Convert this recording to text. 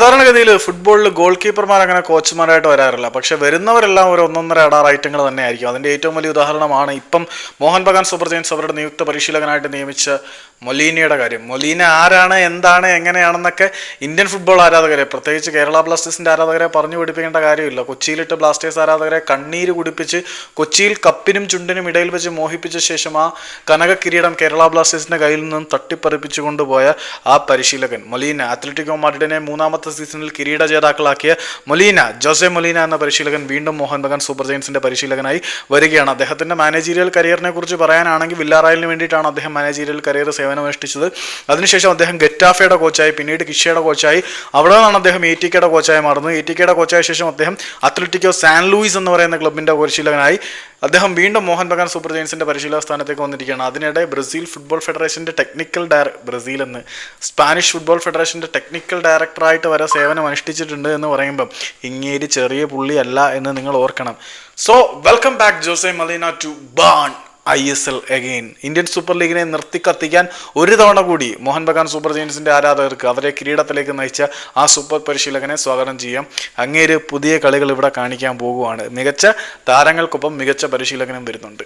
സാധാരണഗതിയിൽ ഫുട്ബോളിൽ ഗോൾ കീപ്പർമാർ അങ്ങനെ കോച്ചുമാരായിട്ട് വരാറില്ല. പക്ഷെ വരുന്നവരെല്ലാം ഒരു ഒന്നൊന്നര അടാർ ഐറ്റങ്ങൾ തന്നെ ആയിരിക്കും. അതിൻ്റെ ഏറ്റവും വലിയ ഉദാഹരണമാണ് ഇപ്പം മോഹൻ ബഗാൻ സൂപ്പർ ജയൻസ് അവരുടെ നിയുക്ത പരിശീലകനായിട്ട് നിയമിച്ച മൊലീനയുടെ കാര്യം. മൊലീന ആരാണ്, എന്താണ്, എങ്ങനെയാണെന്നൊക്കെ ഇന്ത്യൻ ഫുട്ബോൾ ആരാധകരെ, പ്രത്യേകിച്ച് കേരള ബ്ലാസ്റ്റേഴ്സിൻ്റെ ആരാധകരെ പറഞ്ഞു പിടിപ്പിക്കേണ്ട കാര്യമില്ല. കൊച്ചിയിലിട്ട് ബ്ലാസ്റ്റേഴ്സ് ആരാധകരെ കണ്ണീര് കുടിപ്പിച്ച് കൊച്ചിയിൽ കപ്പിനും ചുണ്ടിനും ഇടയിൽ വെച്ച് മോഹിപ്പിച്ച ശേഷം ആ കനക കിരീടം കേരള ബ്ലാസ്റ്റേഴ്സിൻ്റെ കയ്യിൽ നിന്നും തട്ടിപ്പറിപ്പിച്ചു കൊണ്ടുപോയ ആ പരിശീലകൻ മൊലീന, അത്ലറ്റിക്കോ മാഡ്രിഡിനെ മൂന്നാമത്തെ സീസണിൽ കിരീട ജേതാക്കളാക്കിയ ജോസെ മൊലീന എന്ന പരിശീലകൻ വീണ്ടും മോഹൻ ബഗാൻ സൂപ്പർ ജയൻസിന്റെ പരിശീലകനായി വരികയാണ്. അദ്ദേഹത്തിന്റെ മാനേജീരിയൽ കരിയറിനെ കുറിച്ച് പറയാനാണെങ്കിൽ വില്ലാറായലിന് വേണ്ടിയിട്ടാണ് അദ്ദേഹം മാനേജീരിയൽ കരിയർ സേവനമനുഷ്ഠിച്ചത്. അതിനുശേഷം അദ്ദേഹം ഗെറ്റാഫയുടെ കോച്ചായി, പിന്നീട് കിഷയുടെ കോച്ചായി, അവിടെ നിന്നാണ് അദ്ദേഹം ATKയുടെ കോച്ചായി മാറുന്നത്. ATKയുടെ കോച്ചായ ശേഷം അദ്ദേഹം അത്ലറ്റിക്കോ സാൻ ലൂയിസ് എന്ന് പറയുന്ന ക്ലബിന്റെ പരിശീലകനായി അദ്ദേഹം വീണ്ടും മോഹൻ ബഗാൻ സൂപ്പർ ജയൻസിന്റെ പരിശീലക സ്ഥാനത്തേക്ക് വന്നിരിക്കുകയാണ്. അതിനിടെ ബ്രസീൽ ഫുട്ബോൾ ഫെഡറേഷന്റെ സ്പാനിഷ് ഫുട്ബോൾ ഫെഡറേഷന്റെ ടെക്നിക്കൽ ഡയറക്ടറായിട്ട് വരെ സേവനം അനുഷ്ഠിച്ചിട്ടുണ്ട് എന്ന് പറയുമ്പം ഇങ്ങേരി ചെറിയ പുള്ളിയല്ല എന്ന് നിങ്ങൾ ഓർക്കണം. So welcome back Jose Molina to burn ISL again. Indian super ലീഗിനെ നിർത്തിക്കത്തിക്കാൻ ഒരു തവണ കൂടി മോഹൻ ബഗാൻ സൂപ്പർ ജയൻസിന്റെ ആരാധകർക്ക് അവരെ കിരീടത്തിലേക്ക് നയിച്ച ആ സൂപ്പർ പരിശീലകനെ സ്വാഗതം ചെയ്യാം. അങ്ങേര് പുതിയ കളികൾ ഇവിടെ കാണിക്കാൻ പോകുവാണ്. മികച്ച താരങ്ങൾക്കൊപ്പം മികച്ച പരിശീലകനും വരുന്നുണ്ട്.